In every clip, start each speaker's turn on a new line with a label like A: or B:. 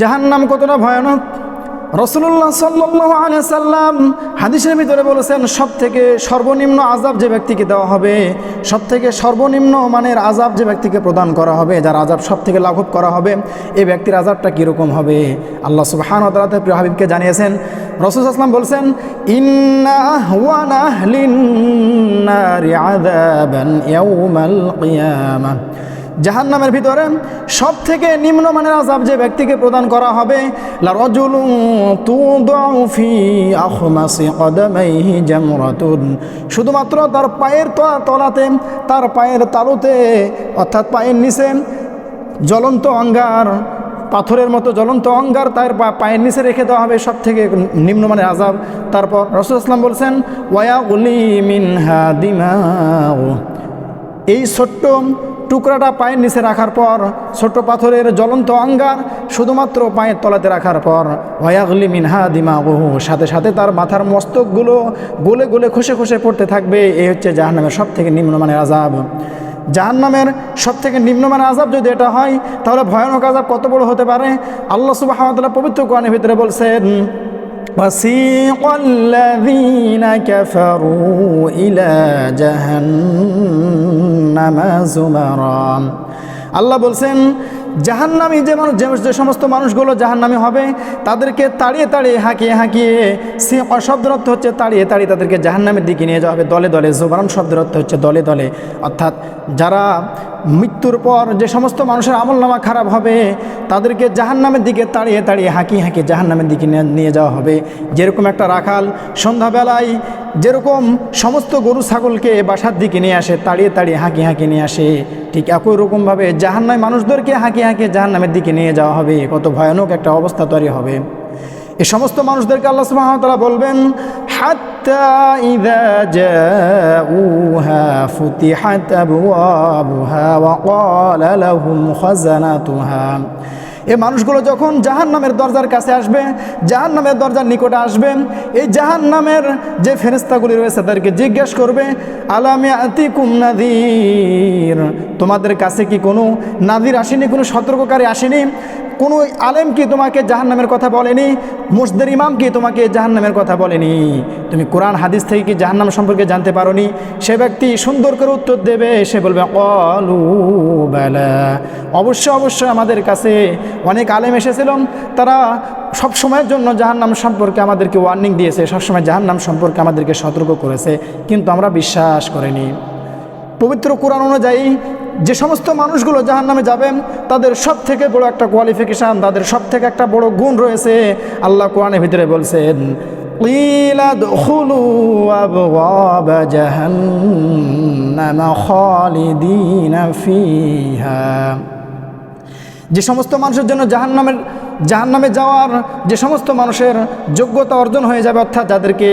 A: জাহান্নাম কতটা ভয়ানক রাসূলুল্লাহ সাল্লাল্লাহু আলাইহি সাল্লাম হাদিসের ভিতরে বলেছেন, সবথেকে সর্বনিম্ন আযাব যে ব্যক্তিকে দেওয়া হবে, সবথেকে সর্বনিম্ন মানের আযাব যে ব্যক্তিকে প্রদান করা হবে, যার আযাব সবথেকে লাঘব করা হবে, এই ব্যক্তির আযাবটা কীরকম হবে আল্লাহ সুবহানাহু ওয়া তাআলা তার প্রিয় হাবিবকে জানিয়েছেন। রাসূল সাল্লাল্লাহু আলাইহি ওয়াসাল্লাম বলছেন, ইন্না আহওয়ানা আহলিন নারি আযাবান ইয়াউমাল কিয়ামাহ, জাহান্নামের ভিতরে সবথেকে নিম্নমানের আযাব যে ব্যক্তিকে প্রদান করা হবে, লা রাজুলুন তুদাউ ফি আখমাসি কদামাইহি জামরাতুন, শুধুমাত্র তার পায়ের তলাতে, তার পায়ের তালুতে অর্থাৎ পায়ের নিচে জ্বলন্ত অঙ্গার, পাথরের মতো জ্বলন্ত অঙ্গার তার পায়ের নিচে রেখে দেওয়া হবে, সব থেকে নিম্নমানের আযাব। তারপর রাসূল সাল্লাল্লাহু আলাইহি ওয়াসাল্লাম বলছেন, ওয়ায়াগুলি মিনহা দিমাউ, এই ছোট্ট টুকরাটা পায়ের নিচে রাখার পর, ছোট্ট পাথরের জ্বলন্ত অঙ্গার শুধুমাত্র পায়ের তলাতে রাখার পর, ওয়ায়াগলি মিনহা দিমাগুহু, সাথে সাথে তার মাথার মস্তকগুলো গলে গলে খসে খসে পড়তে থাকবে। এই হচ্ছে জাহান্নামের সব থেকে নিম্নমানের আযাব। জাহান্নামের সব থেকে নিম্নমানের আযাব যদি এটা হয়, তাহলে ভয়ানক আযাব কত বড় হতে পারে। আল্লাহ সুবহানাহু ওয়া তাআলা পবিত্র কোরআনের ভিতরে বলছেন, وَسِيقَ الَّذِينَ كَفَرُوا إِلَى جَهَنَّمَ زُمَرًا, আল্লাহ বলছেন জাহান্নামী যে সমস্ত মানুষগুলো জাহান্নামী হবে, তাদেরকে তাড়িয়ে তাড়িয়ে হাঁকিয়ে হাঁকিয়ে, শব্দের অর্থ হচ্ছে তাড়িয়ে তাড়িয়ে তাদেরকে জাহান্নামের দিকে নিয়ে যাওয়া হবে দলে দলে। জুবারান শব্দের অর্থ হচ্ছে দলে দলে, অর্থাৎ যারা মৃত্যুর পর যে সমস্ত মানুষের আমলনামা খারাপ হবে, তাদেরকে জাহান্নামের দিকে তাড়িয়ে তাড়িয়ে হাঁকিয়ে হাঁকিয়ে জাহান্নামের দিকে নিয়ে যাওয়া হবে। যেরকম একটা রাখাল সন্ধ্যাবেলায় যেরকম সমস্ত গরু ছাগলকে বাসার দিকে নিয়ে আসে, তাড়িয়ে তাড়িয়ে হাঁকিয়ে হাঁকিয়ে নিয়ে আসে, ঠিক একই রকমভাবে জাহান্নামী মানুষদেরকে হাঁকিয়ে হাঁকিয়ে জাহান্নামের দিকে নিয়ে যাওয়া হবে। কত ভয়ানক একটা অবস্থা তৈরি হবে। এই সমস্ত মানুষদেরকে আল্লাহ সুবহানাহু ওয়া তাআলা বলবেন, হাত্তা ইযা জাউহা ফুতিহাত আবওয়াবুহা ওয়া ক্বালা লাহুম খাযানাতুহা, এই মানুষগুলো যখন জাহান্নামের দরজার কাছে আসবে, জাহান্নামের দরজার নিকটে আসবে, এই জাহান্নামের যে ফেরেশতাগুলি রয়েছে তাদেরকে জিজ্ঞেস করবে, আলাম ইয়াতিকুম নাযীর, তোমাদের কাছে কি কোনো নাযীর আসেনি, কোনো সতর্ককারী আসেনি? কোনো আলেম কি তোমাকে জাহান্নামের কথা বলেনি? মসজিদের ইমাম কি তোমাকে জাহান্নামের কথা বলেনি? তুমি কোরআন হাদিস থেকে কি জাহান্নাম সম্পর্কে জানতে পারোনি? সে ব্যক্তি সুন্দর করে উত্তর দেবে, সে বলবে ক্বালু বালা, অবশ্যই অবশ্যই আমাদের কাছে অনেক আলেম এসেছিলেন, তারা সব সময়ের জন্য জাহান্নাম সম্পর্কে আমাদেরকে ওয়ার্নিং দিয়েছে, সবসময় জাহান্নাম সম্পর্কে আমাদেরকে সতর্ক করেছে, কিন্তু আমরা বিশ্বাস করিনি। পবিত্র কোরআন অনুযায়ী যে সমস্ত মানুষগুলো জাহান্নামে যাবেন, তাদের সব থেকে বড় একটা কোয়ালিফিকেশান, তাদের সব থেকে একটা বড় গুণ রয়েছে। আল্লাহ কোরআনের ভিতরে বলছেন, কিলা দুখুলু আবওয়াবা জাহান্নাম খালিদিনা ফিহা, যে সমস্ত মানুষের জন্য জাহান্নামে যাওয়ার যে সমস্ত মানুষের যোগ্যতা অর্জন হয়ে যাবে, অর্থাৎ যাদেরকে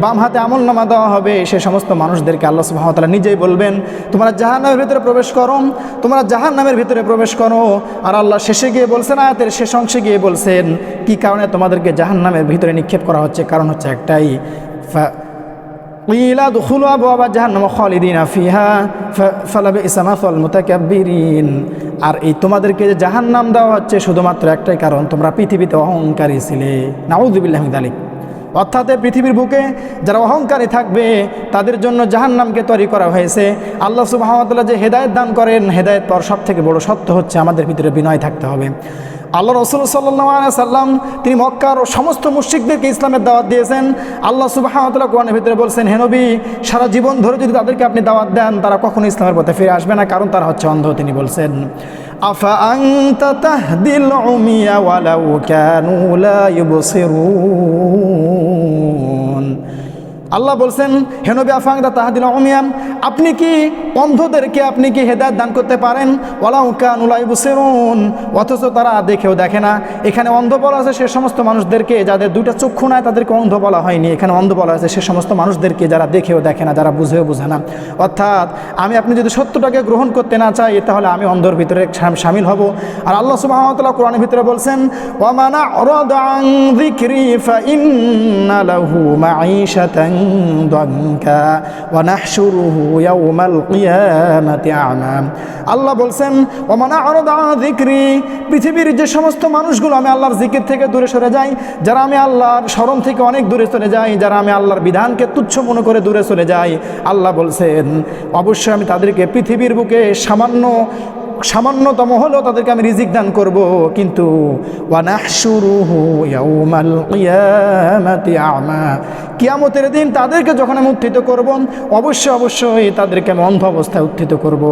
A: বাম হাতে আমলনামা দেওয়া হবে, সে সমস্ত মানুষদেরকে আল্লাহ সুবহানাহু ওয়া তাআলা নিজেই বলবেন, তোমরা জাহান্নামের ভিতরে প্রবেশ করো, তোমরা জাহান্নামের ভিতরে প্রবেশ করো। আর আল্লাহ শেষে গিয়ে বলছেন, আয়াতের শেষ অংশে গিয়ে বলছেন, কি কারণে তোমাদেরকে জাহান্নামের ভিতরে নিক্ষেপ করা হচ্ছে? কারণ হচ্ছে একটাই, কিলা দুখুলু আবওয়াবা জাহান্নাম খালিদিনা ফিহা ফালাবিসা মাসাল মুতাকাব্বিরিন, আর এই তোমাদেরকে যে জাহান্নাম দেওয়া হচ্ছে শুধুমাত্র একটাই কারণ, তোমরা পৃথিবীতে অহংকারী ছিলে। নাউযু বিল্লাহি মিন যালিক, অর্থাৎ পৃথিবীর বুকে যারা অহংকারী থাকবে তাদের জন্য জাহান্নামকে তৈরি করা হয়েছে। আল্লাহ সুবহানাহু ওয়া তাআলা যে হেদায়েত দান করেন, হেদায়েত পাওয়ার সব থেকে বড় সত্য হচ্ছে আমাদের ভিতরে বিনয় থাকতে হবে। আল্লাহ রাসূল সাল্লাল্লাহু আলাইহি সাল্লাম তিনি মক্কার সমস্ত মুশরিকদেরকে ইসলামের দাওয়াত দিয়েছেন। আল্লাহ সুবহানাহু ওয়া তাআলা কোরআনের ভিতরে বলছেন, হে নবী, সারা জীবন ধরে যদি তাদেরকে আপনি দাওয়াত দেন, তারা কখনো ইসলামের পথে ফিরে আসবে না, কারণ তারা হচ্ছে অন্ধ। তিনি বলছেন, আফা আনতা তাহদিল উমিয়া ওয়ালাউ কানু লা ইউবসিরুন, আল্লাহ বলছেন, হে নবী, আফা আনতা তাহদিল উমিয়া, আপনি কি অন্ধদেরকে আপনি কি হেদায়েত দান করতে পারেন? ওয়ালাউ কানু লা ইউবসিরুন, অথচ তারা দেখেও দেখে না। এখানে অন্ধ বলা আছে সে সমস্ত মানুষদেরকে যাদের দুইটা চক্ষু নাই, তাদেরকে অন্ধ বলা হয়নি। এখানে অন্ধ বলা আছে সে সমস্ত মানুষদেরকে যারা দেখেও দেখে না, যারা বুঝেও বুঝে না। অর্থাৎ আপনি যদি সত্যটাকে গ্রহণ করতে না চাই, তাহলে আমি অন্ধর ভিতরে শামিল হব। আর আল্লাহ সুবহানাহু ওয়া তাআলা কোরআনের ভিতরে বলছেন, ওয়া মান আ'রাদা আন যিকরি ফাইন্না লাহু মাঈশাতান ضنكا ونحشره يوم القيامة أعمى আল্লাহ বলছেন ওমান আ'রাদা আন যিকরি, পৃথিবীর যে সমস্ত মানুষগুলো আমি আল্লাহর জিকির থেকে দূরে সরে যায়, যারা আমি আল্লাহর স্মরণ থেকে অনেক দূরে চলে যায়, যারা আমি আল্লাহর বিধানকে তুচ্ছ মনে করে দূরে চলে যায়, আল্লাহ বলছেন অবশ্যই আমি তাদেরকে পৃথিবীর বুকে সামান্যতম হলেও তাদেরকে আমি রিজিক দান করব, কিন্তু ওয়ানাহশুরুহু ইয়াউমাল কিয়ামাতি আ'মা, কিয়ামতের দিন তাদেরকে যখন আমি উত্থিত করব অবশ্যই তাদেরকে আমি অন্ধ অবস্থায় উত্থিত করব।